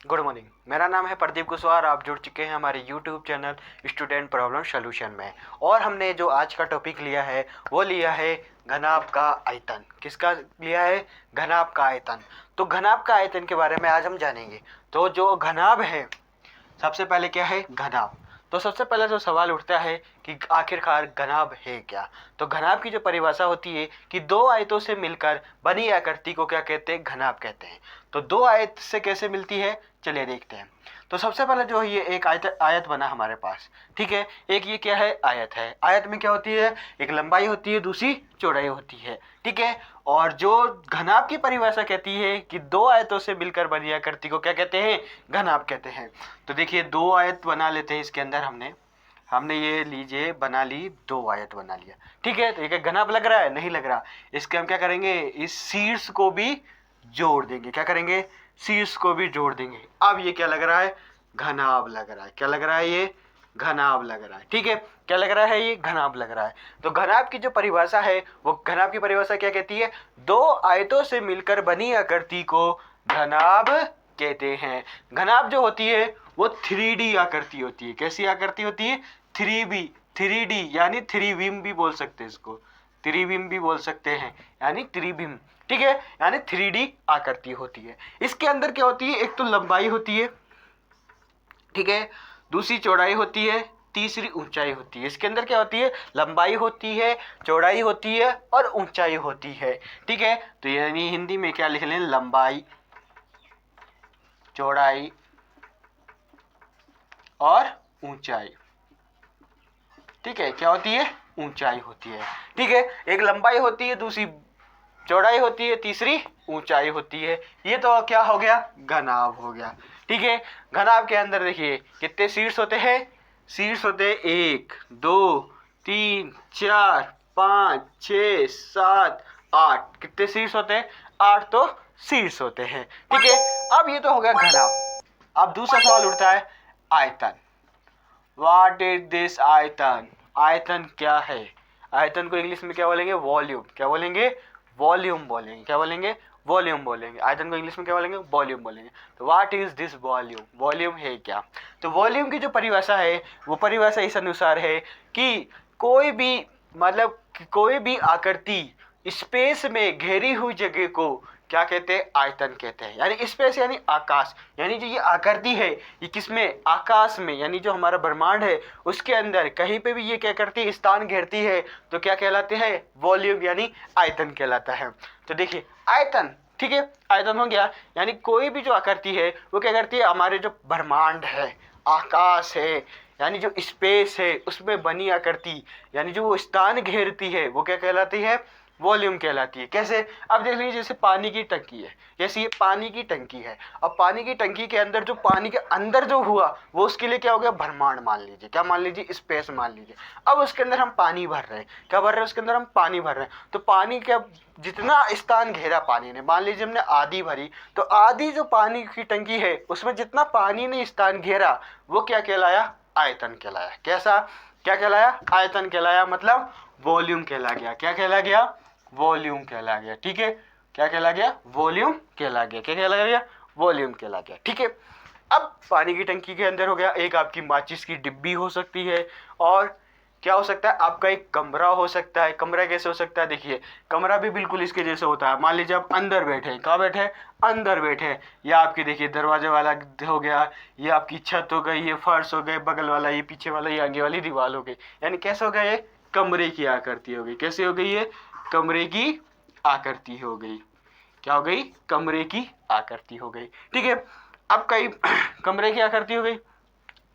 Good morning. मेरा नाम है प्रदीप कुशवाहा और आप जुड़ चुके हैं हमारे YouTube channel student problem solution में। और हमने जो आज का टॉपिक लिया है वो लिया है घनाभ का आयतन। किसका लिया है? घनाभ का आयतन। तो घनाभ का आयतन के बारे में आज हम जानेंगे। तो जो घनाभ है, सबसे पहले क्या है? घनाभ। तो सबसे पहले जो सवाल उठता है कि आखिरकार घनाभ है क्या? तो घनाभ की जो परिभाषा होती है कि दो आयतों से मिलकर बनी आकृति को क्या कहते हैं? घनाभ कहते हैं। तो दो आयत से कैसे मिलती है, चलिए देखते हैं। तो सबसे पहले जो ये एक आयत बना हमारे पास, ठीक है। एक ये क्या है? आयत है। आयत में क्या होती है? एक लंबाई होती है, दूसरी चौड़ाई होती है, ठीक है। और जो घनाभ की परिभाषा कहती है कि दो आयतों से मिलकर बनी आकृति को क्या कहते हैं? घनाभ कहते हैं। तो देखिए दो आयत बना लेते हैं। इसके अंदर हमने ये लीजिए बना ली, दो आयत बना लिया, ठीक है। तो ये घनाभ लग रहा है? नहीं लग रहा। इसके हम क्या करेंगे? इस शीर्ष को भी जोड़ देंगे। क्या करेंगे? शीर्ष को भी जोड़ देंगे। अब ये क्या लग रहा है? घनाभ लग रहा है। क्या लग रहा है? ये घनाभ लग रहा है, ठीक है। क्या लग रहा है? ये घनाभ लग रहा है। तो घनाभ की जो परिभाषा है, वो घनाभ की परिभाषा क्या कहती है? दो आयतों से मिलकर बनी आकृति को घनाभ कहते हैं। घनाभ जो होती है वो 3D आकृति होती है। कैसी आकृति होती है? 3D यानी त्रिविम भी बोल सकते हैं इसको, त्रिविम भी बोल सकते हैं, यानी त्रिविम, ठीक है। यानी 3D आकृति होती है। इसके अंदर क्या होती है? एक तो लंबाई होती है, ठीक है, दूसरी चौड़ाई होती है, तीसरी ऊंचाई होती है। इसके अंदर क्या होती है? लंबाई होती है, चौड़ाई होती है और ऊंचाई होती है, ठीक है। तो यानी हिंदी में क्या लिख लें? लंबाई, चौड़ाई और ऊंचाई, ठीक है। क्या होती है? ऊंचाई होती है, ठीक है। एक लंबाई होती है, दूसरी चौड़ाई होती है, तीसरी ऊंचाई होती है। ये तो क्या हो गया? घनाभ हो गया, ठीक है। घनाभ के अंदर देखिए कितने शीर्ष होते हैं? शीर्ष होते हैं 1 2 3 4 5 6 7 8। कितने शीर्ष होते हैं? 8 तो शीर्ष होते हैं, ठीक है। अब ये तो हो गया घनाभ। अब दूसरा सवाल उठता है आयतन। व्हाट इज दिस आयतन? आयतन क्या है? आयतन को इंग्लिश में क्या बोलेंगे? वॉल्यूम। क्या बोलेंगे? वॉल्यूम बोलेंगे। क्या बोलेंगे? वॉल्यूम बोलेंगे। आयतन को इंग्लिश में क्या बोलेंगे? वॉल्यूम बोलेंगे। तो what is this volume? Volume है क्या? तो वॉल्यूम की जो परिभाषा है वो परिभाषा इस अनुसार है कि कोई भी, मतलब कोई भी आकृति स्पेस में घेरी हुई जगह को क्या कहते हैं? आयतन कहते हैं। यानी स्पेस यानी आकाश, यानी जो ये आकृति है ये किसमें? आकाश में, यानी जो हमारा ब्रह्मांड है उसके अंदर कहीं पे भी ये क्या करती है? स्थान घेरती है। तो क्या कहलाते हैं? वॉल्यूम यानी आयतन कहलाता है। तो देखिए आयतन, ठीक है, आयतन हो गया। यानी कोई भी जो आकृति है वो क्या करती है? हमारे जो ब्रह्मांड है, आकाश है, यानी जो स्पेस है उसमें बनी आकृति, यानी जो वो स्थान घेरती है वो क्या कहलाती है? वॉल्यूम कहलाती है। कैसे? अब देख लीजिए जैसे पानी की टंकी है, जैसे ये पानी की टंकी है। अब पानी की टंकी के अंदर जो पानी के अंदर जो हुआ वो उसके लिए क्या हो गया? ब्रह्मांड मान लीजिए। क्या मान लीजिए? स्पेस मान लीजिए। अब उसके अंदर हम पानी भर रहे हैं। क्या भर रहे हैं? उसके अंदर हम पानी भर रहे हैं। तो पानी का जितना स्थान घेरा पानी ने, मान लीजिए हमने आधी भरी, तो आधी जो पानी की टंकी है उसमें जितना पानी ने स्थान घेरा वो क्या कहलाया? आयतन कहलाया। कैसा? क्या कहलाया? आयतन कहलाया, मतलब वॉल्यूम कहला गया। क्या कहला गया? वॉल्यूम कहला गया, ठीक है। क्या कहला गया? वॉल्यूम कहला गया। क्या कहला गया? वॉल्यूम कहला गया, ठीक है। अब पानी की टंकी के अंदर हो गया, एक आपकी माचिस की डिब्बी हो सकती है, और क्या हो सकता है? आपका एक कमरा हो सकता है। कमरा कैसे हो सकता है? देखिए कमरा भी बिल्कुल इसके जैसे होता है। मान लीजिए आप अंदर बैठे हैं। कहाँ बैठे हैं? अंदर बैठे हैं। या आपकी देखिए दरवाजे वाला हो गया, ये आपकी छत हो गई, ये फर्श हो गए, बगल वाला, ये पीछे वाला, ये आगे वाली दीवार हो गई। यानी कैसे हो गया? ये कमरे की आकृति हो गई। कैसे हो गई? ये कमरे की आकृति हो गई। क्या हो गई? कमरे की आकृति हो गई, ठीक है। अब कई कमरे की आकृति हो गई,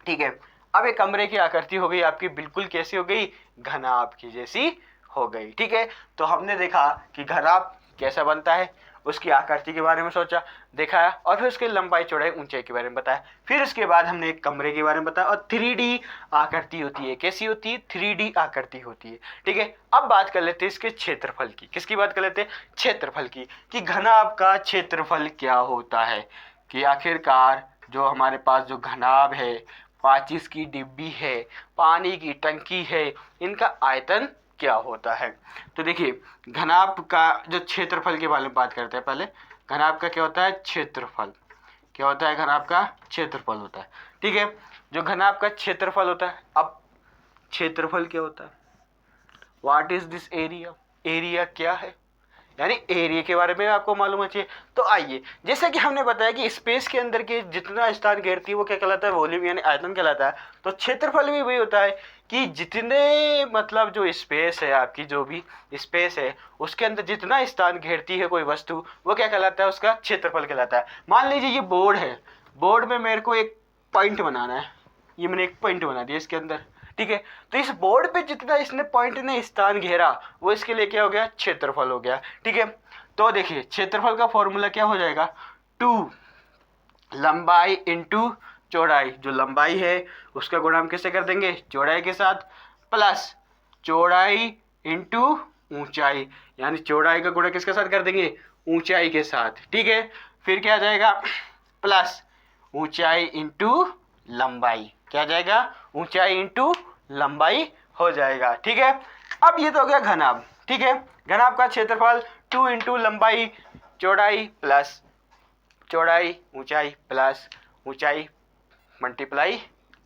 ठीक है। अब एक कमरे की आकृति हो गई आपकी बिल्कुल कैसी हो गई? घनाभ की जैसी हो गई, ठीक है। तो हमने देखा कि घनाभ कैसा बनता है, उसकी आकृति के बारे में सोचा, देखा, और फिर उसकी लंबाई, चौड़ाई, ऊंचाई के बारे में बताया। फिर उसके बाद हमने एक कमरे के बारे में बताया, और 3D आकृति होती है। कैसी होती है? 3D आकृति होती है, ठीक है। अब बात कर लेते हैं इसके क्षेत्रफल की। किसकी बात कर लेते हैं? क्षेत्रफल की, कि घनाभ का क्षेत्रफल क्या होता है। कि आखिरकार जो हमारे पास जो घनाभ है, माचिस की डिब्बी है, पानी की टंकी है, इनका आयतन क्या होता है। तो देखिए घनाभ का जो क्षेत्रफल के बारे में बात करते हैं। पहले घनाभ का क्या होता है? क्षेत्रफल। क्या होता है, घनाभ का क्षेत्रफल होता है। ठीक है, जो घनाभ का क्षेत्रफल होता है। अब क्षेत्रफल क्या होता है, what is this area, area क्या है, यानी एरिया के बारे में आपको मालूम है चाहिए। तो आइए, जैसे कि हमने बताया कि स्पेस के अंदर के जितना स्थान घेरती है वो क्या कहलाता है, वॉल्यूम यानी आयतन कहलाता है। तो क्षेत्रफल भी वही होता है कि जितने मतलब जो स्पेस है, आपकी जो भी स्पेस है उसके अंदर जितना स्थान घेरती है कोई वस्तु, वो क्या कहलाता है, उसका क्षेत्रफल कहलाता है। मान लीजिए ये बोर्ड है, बोर्ड में मेरे को एक पॉइंट बनाना है, ये मैंने एक पॉइंट बना दिया इसके अंदर। ठीक है, तो इस बोर्ड पे जितना इसने पॉइंट ने स्थान घेरा वो इसके लिए क्या हो गया, क्षेत्रफल हो गया। ठीक है, तो देखिए क्षेत्रफल का फॉर्मूला क्या हो जाएगा, 2 लंबाई इंटू चौड़ाई। जो लंबाई है उसका गुणा हम किससे कर देंगे, चौड़ाई के साथ, प्लस चौड़ाई इंटू ऊंचाई, यानी चौड़ाई का गुणा किसके साथ कर देंगे, ऊंचाई के साथ। ठीक है, फिर क्या आ जाएगा, प्लस ऊंचाई इंटू लंबाई, क्या आ जाएगा, ऊंचाई इंटू लंबाई हो जाएगा। ठीक है, अब ये तो हो गया घनाभ। ठीक है, घनाभ का क्षेत्रफल 2 इंटू लंबाई चौड़ाई प्लस चौड़ाई ऊंचाई प्लस ऊंचाई मल्टीप्लाई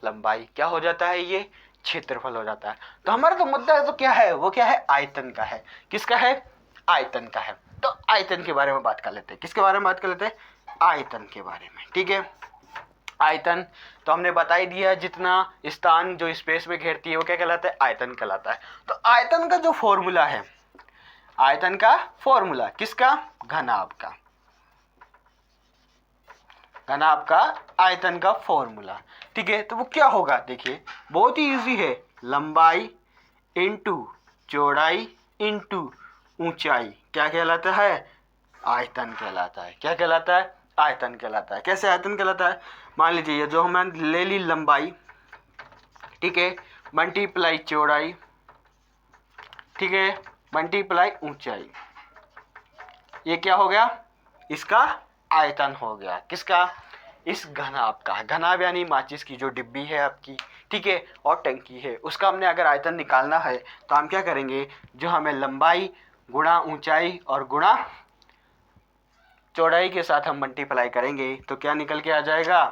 लंबाई, क्या हो जाता है, ये क्षेत्रफल हो जाता है। तो हमारा तो मुद्दा तो क्या है, वो क्या है, आयतन का है। किसका है, आयतन का है। तो आयतन के बारे में बात कर लेते हैं, किसके बारे में बात कर लेते हैं, आयतन के बारे में। ठीक है, आयतन तो हमने बता ही दिया, जितना स्थान जो स्पेस में घेरती है वो क्या कहलाता है, आयतन कहलाता है। तो आयतन का जो फॉर्मूला है, आयतन का फॉर्मूला किसका, घनाभ का, घनाभ का आयतन का फॉर्मूला। ठीक है, तो वो क्या होगा, देखिए बहुत ही इजी है, लंबाई इंटू चौड़ाई इंटू ऊंचाई क्या कहलाता है, आयतन कहलाता है। क्या कहलाता है, आयतन कहलाता है। कैसे आयतन कहलाता है, मान लीजिए ये जो हमने ले ली लंबाई, ठीक है, मल्टीप्लाई चौड़ाई, ठीक है, मल्टीप्लाई ऊंचाई, ये क्या हो गया, इसका आयतन हो गया। किसका, इस घनाभ का। घनाभ यानी माचिस की जो डिब्बी है आपकी, ठीक है, और टंकी है, उसका हमने अगर आयतन निकालना है तो हम क्या करेंगे, जो हमें लंबाई गुणा ऊंचाई और गुणा चौड़ाई के साथ हम मल्टीप्लाई करेंगे तो क्या निकल के आ जाएगा,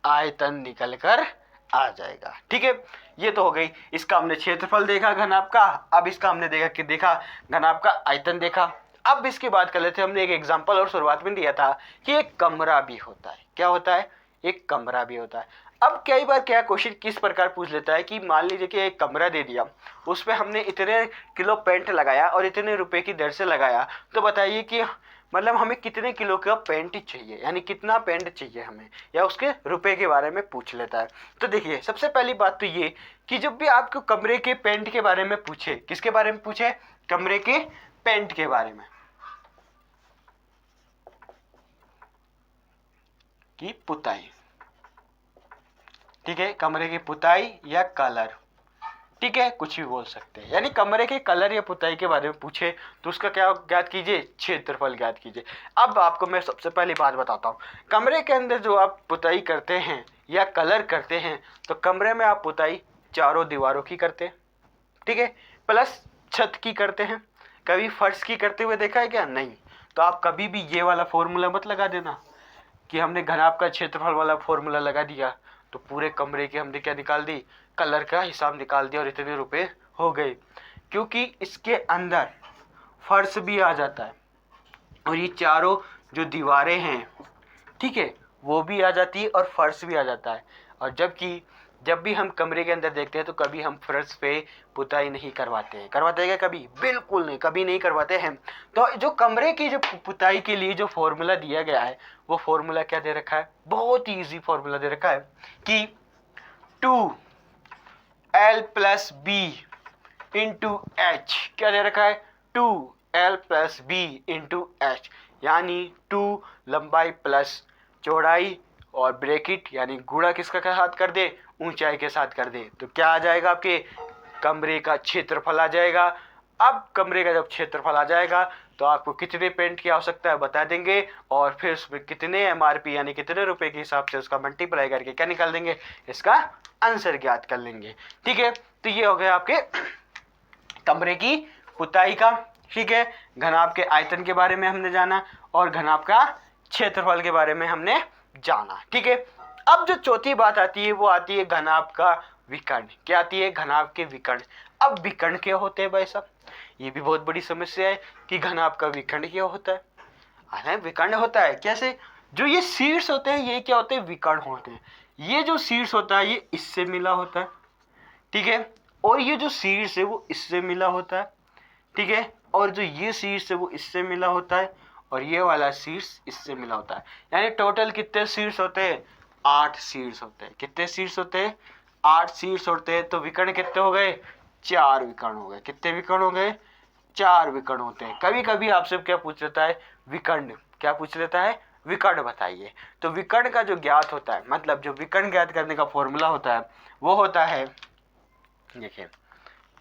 आयतन निकल कर आ जाएगा। ठीक है, ये तो हो गई, इसका हमने क्षेत्रफल देखा घनाभ का। अब इसका हमने देखा घनाभ का आयतन देखा। अब इसकी बात कर लेते हैं, हमने एक एग्जांपल और शुरुआत में दिया था कि एक कमरा भी होता है। क्या होता है, एक कमरा भी होता है। अब कई बार क्या क्वेश्चन किस प्रकार पूछ लेता है कि मान लीजिए कि एक कमरा दे दिया, उस पर हमने इतने किलो पेंट लगाया और इतने रुपए की दर से लगाया, तो बताइए कि मतलब हमें कितने किलो का पेंट चाहिए, यानी कितना पेंट चाहिए हमें, या उसके रुपए के बारे में पूछ लेता है। तो देखिए सबसे पहली बात तो ये कि जब भी आपको कमरे के पेंट के बारे में पूछे, किसके बारे में पूछे, कमरे के पेंट के बारे में, की पुताई, ठीक है, कमरे की पुताई या कलर, ठीक है, कुछ भी बोल सकते हैं, यानी कमरे के कलर या पुताई के बारे में पूछे तो उसका क्या ज्ञात कीजिए, क्षेत्रफल ज्ञात कीजिए। अब आपको मैं सबसे पहली बात बताता हूँ, कमरे के अंदर जो आप पुताई करते हैं या कलर करते हैं, तो कमरे में आप पुताई चारों दीवारों की करते हैं, ठीक है, प्लस छत की करते हैं। कभी फर्श की करते हुए देखा है क्या, नहीं। तो आप कभी भी ये वाला फॉर्मूला मत लगा देना कि हमने घनाभ का क्षेत्रफल वाला फॉर्मूला लगा दिया तो पूरे कमरे की हमने क्या निकाल दी, कलर का हिसाब निकाल दिया और इतने रुपए हो गए, क्योंकि इसके अंदर फर्श भी आ जाता है और ये चारों जो दीवारें हैं, ठीक है, वो भी आ जाती है और फर्श भी आ जाता है। और जबकि जब भी हम कमरे के अंदर देखते हैं तो कभी हम फर्श पे पुताई नहीं करवाते हैं, करवाते हैं क्या कभी, बिल्कुल नहीं, कभी नहीं करवाते हैं। तो जो कमरे की जो पुताई के लिए जो फॉर्मूला दिया गया है, वो फॉर्मूला क्या दे रखा है, बहुत ही ईजी फॉर्मूला दे रखा है कि 2l plus B into H, क्या दे रखा है, 2l plus B into H, यानी 2 लंबाई प्लस चौड़ाई और ब्रैकेट यानी गुणा किसका साथ कर दे, ऊंचाई के साथ कर दे, तो क्या आ जाएगा, आपके कमरे का क्षेत्रफल आ जाएगा। अब कमरे का जब क्षेत्रफल आ जाएगा तो आपको कितने पेंट की आवश्यकता है बता देंगे और फिर उसमें कितने एमआरपी यानी कितने रुपए के हिसाब से उसका मल्टीप्लाई करके क्या निकाल देंगे, इसका आंसर ज्ञात कर लेंगे। ठीक है, तो ये हो गया आपके कमरे की पुताई का। ठीक है, घनाभ के आयतन के बारे में हमने जाना और घनाभ का क्षेत्रफल के बारे में हमने जाना। ठीक है, अब जो चौथी बात आती है वो आती है घनाभ का विकर्ण। क्या आती है? घनाभ के विकर्ण। अब विकर्ण क्या होते हैं भाई साहब? ये भी बहुत बड़ी समस्या है कि घनाभ का विकर्ण क्या होता है। अरे विकर्ण होता है कैसे? जो ये शीर्ष होते हैं ये क्या होते हैं? विकर्ण होते हैं। ये जो शीर्ष होता है ये इससे मिला होता है, ठीक है, और ये जो शीर्ष है वो इससे मिला होता है, ठीक है, और जो ये शीर्ष है वो इससे मिला होता है, और ये वाला शीर्ष इससे मिला होता है। यानी टोटल कितने शीर्ष होते हैं? 8 शीर्ष होते हैं। कितने शीर्ष होते हैं? 8 शीर्ष होते हैं। तो विकर्ण कितने हो गए? 4 विकर्ण हो गए। कितने विकर्ण हो गए? 4 विकर्ण होते हैं। कभी कभी आपसे क्या पूछ लेता है? विकर्ण। क्या पूछ लेता है? विकर्ण बताइए। तो विकर्ण का जो ज्ञात होता है, मतलब जो विकर्ण ज्ञात करने का फॉर्मूला होता है वो होता है, देखिए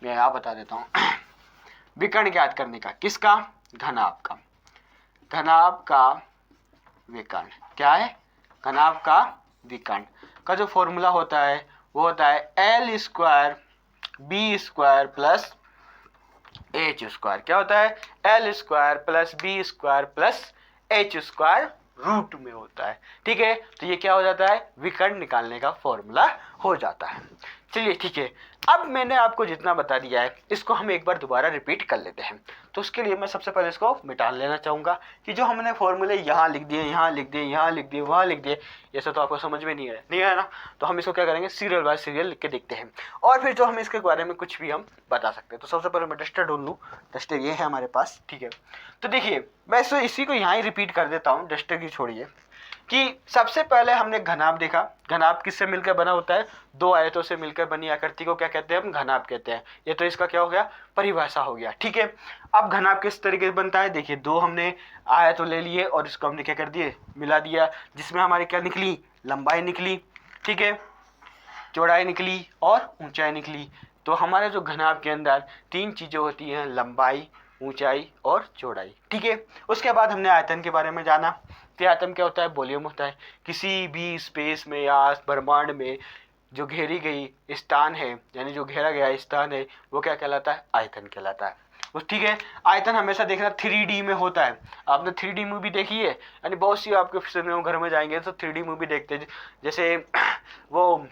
मैं यहाँ बता देता हूँ। विकर्ण ज्ञात करने का किसका? घनाभ का। घनाभ का विकर्ण क्या है? घनाभ का विकर्ण का जो फॉर्मूला होता है वो होता है l square b square plus h square. क्या होता है? L square plus b square plus h square root में होता है। ठीक है, तो ये क्या हो जाता है? विकर्ण निकालने का फॉर्मूला हो जाता है। चलिए ठीक है, अब मैंने आपको जितना बता दिया है इसको हम एक बार दोबारा रिपीट कर लेते हैं। तो उसके लिए मैं सबसे पहले इसको मिटा लेना चाहूँगा कि जो हमने फॉर्मूले यहाँ लिख दिए, यहाँ लिख दिए, यहाँ लिख दिए, वहाँ लिख दिए, ये सब तो आपको समझ में नहीं आया ना। तो हम इसको क्या करेंगे? सीरियल बाय सीरियल लिख के देखते हैं, और फिर जो हम इसके बारे में कुछ भी हम बता सकते हैं। तो सबसे पहले मैं डस्टर ढूंढ लूँ। डस्टर ये है हमारे पास, ठीक है। तो देखिए मैं इसी को यहाँ ही रिपीट कर देता हूँ, डस्टर की छोड़िए, कि सबसे पहले हमने घनाभ देखा। घनाभ किससे मिलकर बना होता है? 2 आयतों से मिलकर बनी आकृति को क्या कहते हैं? हम घनाभ कहते हैं। ये तो इसका क्या हो गया? परिभाषा हो गया। ठीक है, अब घनाभ किस तरीके से बनता है? देखिए 2 हमने आयतों ले लिए और इसको हमने क्या कर दिए? मिला दिया, जिसमें हमारी क्या निकली? लंबाई निकली, ठीक है, चौड़ाई निकली और ऊंचाई निकली। तो हमारे जो घनाभ के अंदर 3 चीजें होती हैं, लंबाई, ऊंचाई और चौड़ाई। ठीक है, उसके बाद हमने आयतन के बारे में जाना। तो आयतन क्या होता है? वॉल्यूम होता है। किसी भी स्पेस में या ब्रह्मांड में जो घेरी गई स्थान है, यानी जो घेरा गया स्थान है, वो क्या कहलाता है? आयतन कहलाता है। ठीक है, आयतन हमेशा देखना 3D में होता है। आपने 3D मूवी देखी है? यानी बहुत सी आपके सिनेमा घर में जाएंगे तो 3D मूवी देखते हैं। जैसे वो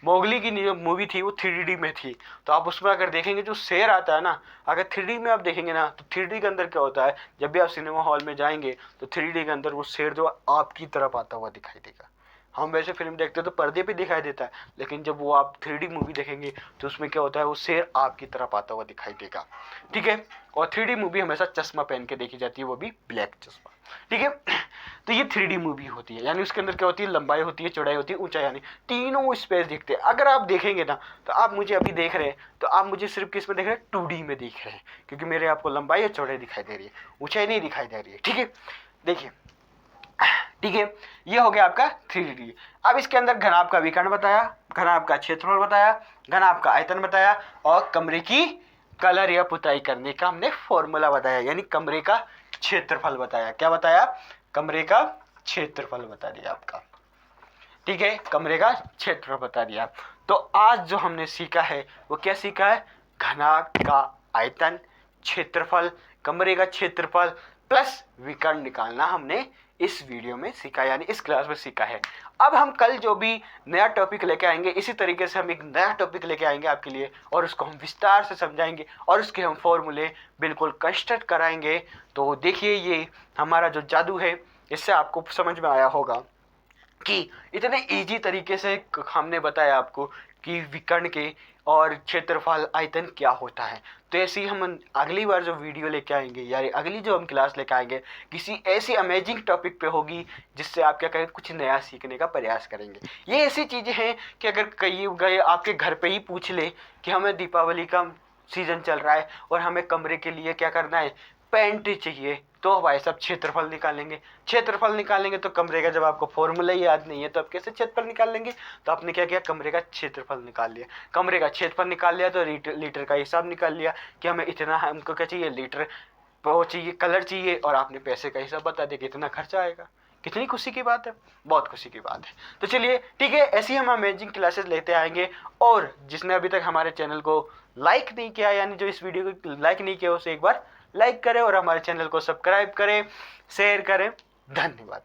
मोगली की जो मूवी थी वो 3D में थी। तो आप उसमें अगर देखेंगे जो शेर आता है ना, अगर 3D में आप देखेंगे ना, तो 3D के अंदर क्या होता है? जब भी आप सिनेमा हॉल में जाएंगे तो 3D के अंदर वो शेर जो आपकी तरफ आता हुआ दिखाई देगा। हम वैसे फिल्म देखते हैं तो पर्दे पे दिखाई देता है, लेकिन जब वो आप 3D मूवी देखेंगे तो उसमें क्या होता है? वो शेर आपकी तरफ आता हुआ दिखाई देगा। ठीक है, और 3D मूवी हमेशा चश्मा पहन के देखी जाती है, वो भी ब्लैक चश्मा। ठीक है, तो ये 3D मूवी होती है, यानी उसके अंदर क्या होती है? लंबाई होती है, चौड़ाई होती है, ऊंचाई, यानी तीनों स्पेस दिखते हैं। अगर आप देखेंगे ना, तो आप मुझे अभी देख रहे हैं तो आप मुझे सिर्फ किस में देख रहे हैं? 2D में देख रहे हैं, क्योंकि मेरे आपको लंबाई और चौड़ाई दिखाई दे रही है, ऊंचाई नहीं दिखाई दे रही है। ठीक है, देखिए, ठीक है, ये हो गया आपका 3D। अब इसके अंदर घनाभ का विकर्ण बताया, घनाभ का क्षेत्रफल बताया, घनाभ का आयतन बताया, और कमरे की कलर या पुताई करने का हमने फॉर्मूला बताया, यानी कमरे का क्षेत्रफल बताया। क्या बताया? कमरे का क्षेत्रफल बता दिया आपका। ठीक है, कमरे का क्षेत्रफल बता दिया। तो आज जो हमने सीखा है वो क्या सीखा है? घनाभ का आयतन, क्षेत्रफल, कमरे का क्षेत्रफल प्लस विकर्ण निकालना हमने इस वीडियो में सीखा, यानी इस क्लास में सीखा है। अब हम कल जो भी नया टॉपिक लेके आएंगे, इसी तरीके से हम एक नया टॉपिक लेके आएंगे आपके लिए, और उसको हम विस्तार से समझाएंगे और उसके हम फॉर्मूले बिल्कुल कंस्ट्रक्ट कराएंगे। तो देखिए, ये हमारा जो जादू है, इससे आपको समझ में आया होगा कि इतने इजी तरीके से हमने बताया आपको कि विकर्ण के और क्षेत्रफल, आयतन क्या होता है। तो ऐसे ही हम अगली बार जो वीडियो लेके आएंगे, यानी अगली जो हम क्लास लेके आएंगे, किसी ऐसी अमेजिंग टॉपिक पे होगी जिससे आप क्या करें? कुछ नया सीखने का प्रयास करेंगे। ये ऐसी चीज़ें हैं कि अगर कहीं गए आपके घर पे ही पूछ ले कि हमें दीपावली का सीजन चल रहा है और हमें कमरे के लिए क्या करना है? पेंट चाहिए, तो भाई साहब क्षेत्रफल निकालेंगे। क्षेत्रफल निकालेंगे तो कमरे का, जब आपको फॉर्मूला ही याद नहीं है तो आप कैसे क्षेत्रफल निकाल लेंगे? तो आपने क्या किया? कमरे का क्षेत्रफल निकाल लिया। कमरे का क्षेत्रफल निकाल लिया तो लीटर का हिसाब निकाल लिया कि हमें इतना, हमको क्या चाहिए? लीटर वो चाहिए, कलर चाहिए, और आपने पैसे का हिसाब बता दिया कि इतना खर्चा आएगा। कितनी खुशी की बात है, बहुत खुशी की बात है। तो चलिए ठीक है, ऐसी हम अमेजिंग क्लासेस लेते आएंगे। और जिसने अभी तक हमारे चैनल को लाइक नहीं किया, यानी जो इस वीडियो को लाइक नहीं किया, उसे एक बार लाइक करें और हमारे चैनल को सब्सक्राइब करें, शेयर करें। धन्यवाद।